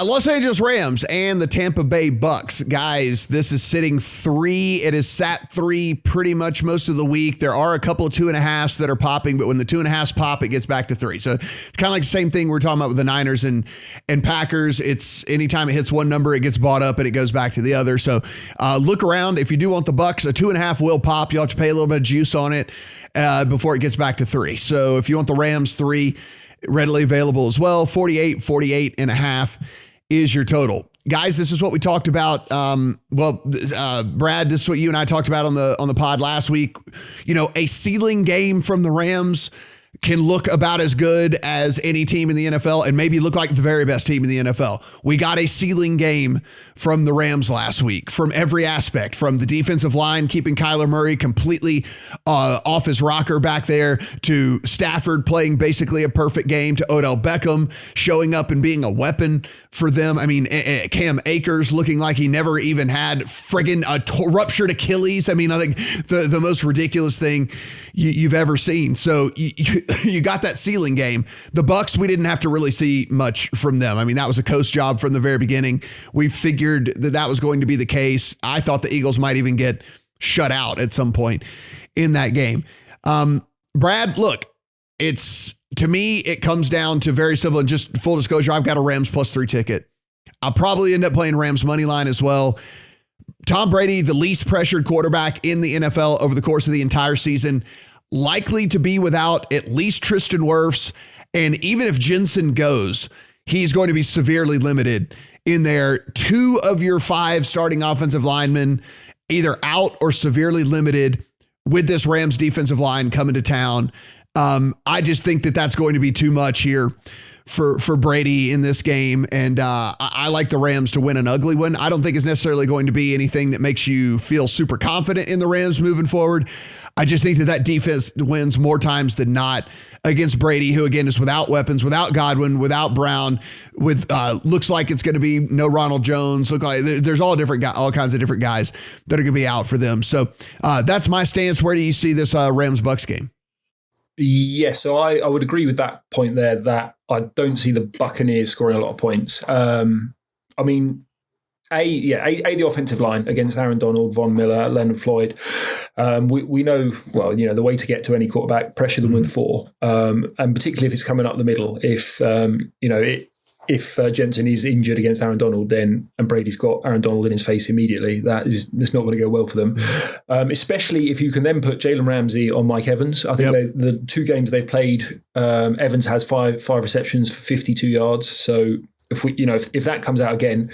Los Angeles Rams and the Tampa Bay Bucs. Guys, this is sitting 3. It has sat 3 pretty much most of the week. There are a couple of 2.5s that are popping, but when the 2.5s pop, it gets back to 3. So it's kind of like the same thing we're talking about with the Niners and Packers. It's anytime it hits one number, it gets bought up and it goes back to the other. So look around. If you do want the Bucs, a 2.5 will pop. You'll have to pay a little bit of juice on it before it gets back to 3. So if you want the Rams, 3 readily available as well. 48.5 is your total. Guys, this is what we talked about. Brad, this is what you and I talked about on the pod last week. You know, a ceiling game from the Rams can look about as good as any team in the NFL and maybe look like the very best team in the NFL. We got a ceiling game from the Rams last week from every aspect, from the defensive line, keeping Kyler Murray completely off his rocker back there, to Stafford playing basically a perfect game, to Odell Beckham showing up and being a weapon for them. I mean, Cam Akers looking like he never even had friggin' a ruptured Achilles. I mean, I think the most ridiculous thing you've ever seen. So you got that ceiling game. The Bucs, we didn't have to really see much from them. I mean, that was a coast job from the very beginning. We figured that was going to be the case. I thought the Eagles might even get shut out at some point in that game. Brad, look, to me, it comes down to very simple, and just full disclosure, I've got a Rams +3 ticket. I'll probably end up playing Rams money line as well. Tom Brady, the least pressured quarterback in the NFL over the course of the entire season, likely to be without at least Tristan Wirfs. And even if Jensen goes, he's going to be severely limited in there. 2 of your 5 starting offensive linemen either out or severely limited with this Rams defensive line coming to town. I just think that that's going to be too much here for Brady in this game. And I like the Rams to win an ugly one. I don't think it's necessarily going to be anything that makes you feel super confident in the Rams moving forward. I just think that defense wins more times than not against Brady, who again is without weapons, without Godwin, without Brown, with looks like it's going to be no Ronald Jones. Look like there's all kinds of different guys that are going to be out for them. So that's my stance. Where do you see this Rams Bucs game? Yeah, so I would agree with that point there, that I don't see the Buccaneers scoring a lot of points. I mean, the offensive line against Aaron Donald, Von Miller, Leonard Floyd. We know, well, you know, the way to get to any quarterback, pressure them with 4, and particularly if it's coming up the middle. If Jensen is injured against Aaron Donald, then and Brady's got Aaron Donald in his face immediately, it's not going to go well for them. Especially if you can then put Jalen Ramsey on Mike Evans. I think the 2 games they've played, Evans has five receptions for 52 yards. So if that comes out again,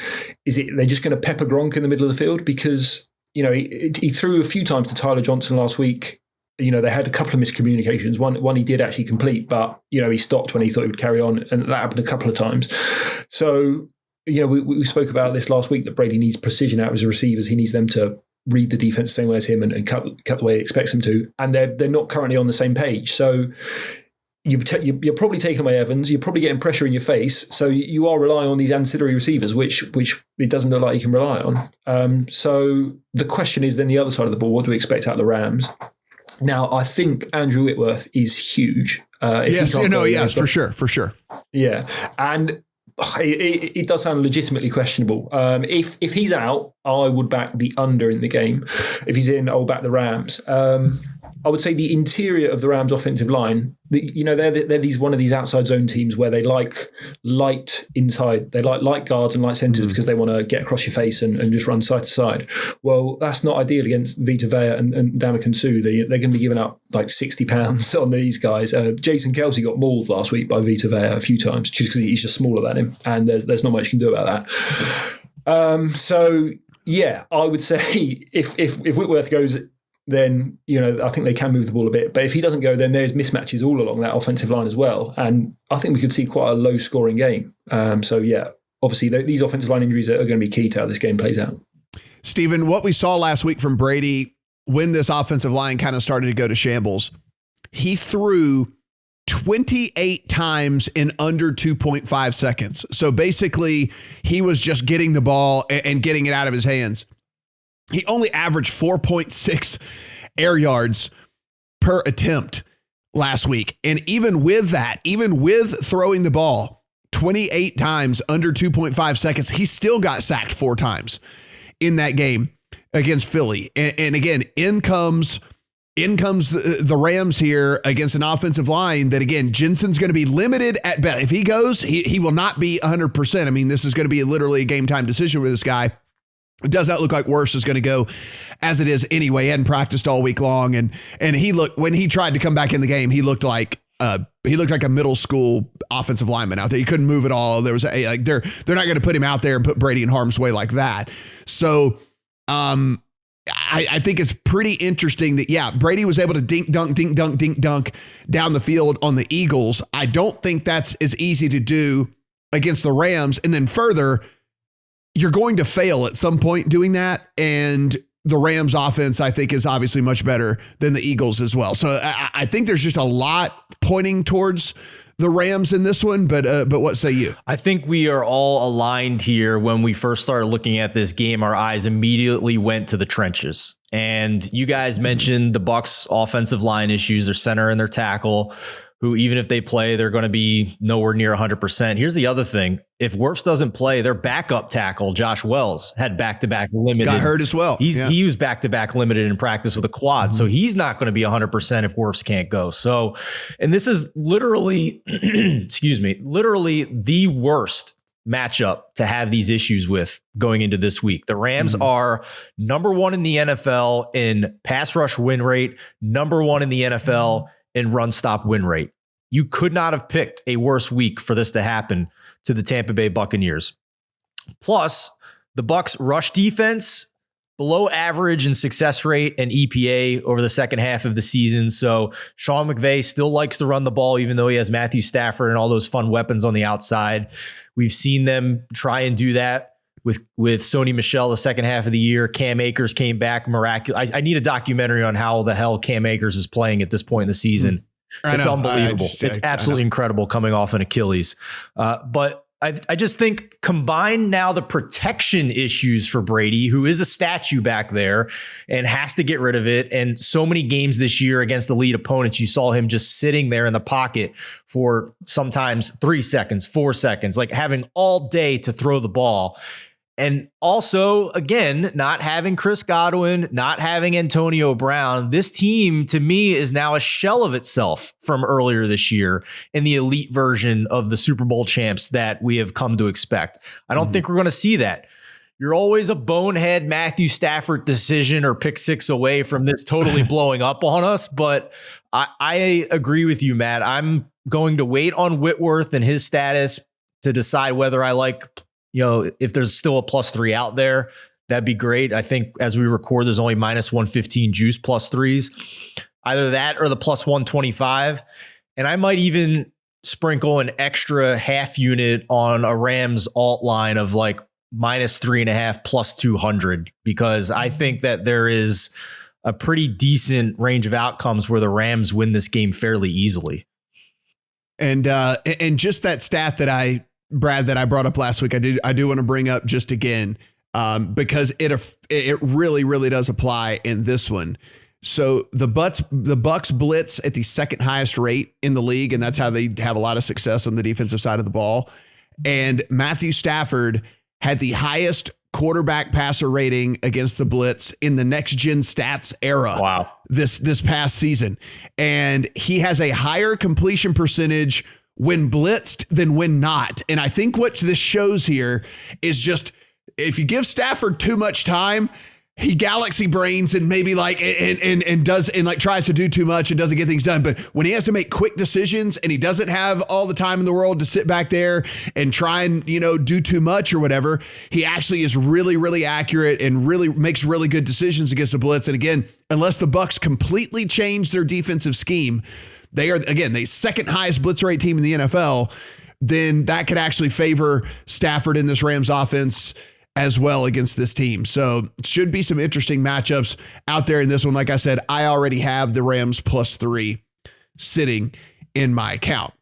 they're just going to pepper Gronk in the middle of the field? Because he threw a few times to Tyler Johnson last week. They had a couple of miscommunications. One he did actually complete, but he stopped when he thought he would carry on, and that happened a couple of times. So we spoke about this last week, that Brady needs precision out of his receivers. He needs them to read the defense the same way as him and cut the way he expects them to, and they're not currently on the same page. So you're probably taking away Evans. You're probably getting pressure in your face. So you are relying on these ancillary receivers, which it doesn't look like you can rely on. So the question is then the other side of the ball. What do we expect out of the Rams? Now, I think Andrew Whitworth is huge. For sure. Yeah, and it does sound legitimately questionable. If he's out, I would back the under in the game. If he's in, I'll back the Rams. I would say the interior of the Rams offensive line, they're one of these outside zone teams where they like light inside. They like light guards and light centers because they want to get across your face and just run side to side. Well, that's not ideal against Vita Vea and Ndamukong Suh. They're going to be giving up like 60 pounds on these guys. Jason Kelce got mauled last week by Vita Vea a few times just because he's just smaller than him, and there's not much you can do about that. So yeah, I would say if Whitworth goes, then I think they can move the ball a bit. But if he doesn't go, then there's mismatches all along that offensive line as well. And I think we could see quite a low-scoring game. So, yeah, obviously these offensive line injuries are going to be key to how this game plays out. Stephen, what we saw last week from Brady when this offensive line kind of started to go to shambles, he threw 28 times in under 2.5 seconds. So basically, he was just getting the ball and getting it out of his hands. He only averaged 4.6 air yards per attempt last week. And even with that, even with throwing the ball 28 times under 2.5 seconds. He still got sacked 4 times in that game against Philly. And again, in comes the Rams here against an offensive line that, again, Jensen's going to be limited at best. If he goes, he will not be 100%. I mean, this is going to be literally a game time decision with this guy. It does not look like Wirfs is going to go as it is anyway. He hadn't practiced all week long. And he looked, when he tried to come back in the game, he looked like a middle school offensive lineman out there. He couldn't move at all. There was they're not going to put him out there and put Brady in harm's way like that. So I think it's pretty interesting that, yeah, Brady was able to dink dunk down the field on the Eagles. I don't think that's as easy to do against the Rams. And then further, you're going to fail at some point doing that. And the Rams offense, I think, is obviously much better than the Eagles as well. So I think there's just a lot pointing towards the Rams in this one, but what say you? I think we are all aligned here. When we first started looking at this game, our eyes immediately went to the trenches. And you guys mentioned the Bucs offensive line issues, their center and their tackle, who, even if they play, they're going to be nowhere near 100%. Here's the other thing. If Wirfs doesn't play, their backup tackle, Josh Wells, had back-to-back limited. Got hurt as well. He was back-to-back limited in practice with a quad. Mm-hmm. So he's not going to be 100% if Wirfs can't go. So, and this is literally, literally the worst matchup to have these issues with going into this week. The Rams are number 1 in the NFL in pass rush win rate, number 1 in the NFL in run stop win rate. You could not have picked a worse week for this to happen to the Tampa Bay Buccaneers. Plus, the Bucs rush defense below average in success rate and EPA over the second half of the season. So Sean McVay still likes to run the ball, even though he has Matthew Stafford and all those fun weapons on the outside. We've seen them try and do that with Sony Michel the second half of the year. Cam Akers came back miraculous. I need a documentary on how the hell Cam Akers is playing at this point in the season. It's unbelievable. It's absolutely incredible coming off an Achilles. But I just think combine now the protection issues for Brady, who is a statue back there and has to get rid of it. And so many games this year against elite opponents, you saw him just sitting there in the pocket for sometimes 3 seconds, 4 seconds, like having all day to throw the ball. And also, again, not having Chris Godwin, not having Antonio Brown, this team, to me, is now a shell of itself from earlier this year in the elite version of the Super Bowl champs that we have come to expect. I don't think we're going to see that. You're always a bonehead Matthew Stafford decision or pick 6 away from this totally blowing up on us. But I agree with you, Matt. I'm going to wait on Whitworth and his status to decide whether I like, if there's still a +3 out there, that'd be great. I think as we record, there's only -115 juice +3s, either that or the +125. And I might even sprinkle an extra half unit on a Rams alt line of like -3.5 +200, because I think that there is a pretty decent range of outcomes where the Rams win this game fairly easily. And just that stat that Brad, that I brought up last week, I do want to bring up just again, because it really, really does apply in this one. So the Bucs blitz at the second highest rate in the league, and that's how they have a lot of success on the defensive side of the ball. And Matthew Stafford had the highest quarterback passer rating against the blitz in the next gen stats era. Wow. This past season. And he has a higher completion percentage when blitzed than when not. And I think what this shows here is just, if you give Stafford too much time, he galaxy brains and maybe tries to do too much and doesn't get things done. But when he has to make quick decisions and he doesn't have all the time in the world to sit back there and try and, do too much or whatever, he actually is really, really accurate and really makes really good decisions against the blitz. And again, unless the Bucs completely change their defensive scheme, they are, again, the second highest blitz rate team in the NFL, then that could actually favor Stafford in this Rams offense as well against this team. So it should be some interesting matchups out there in this one. Like I said, I already have the Rams +3 sitting in my account.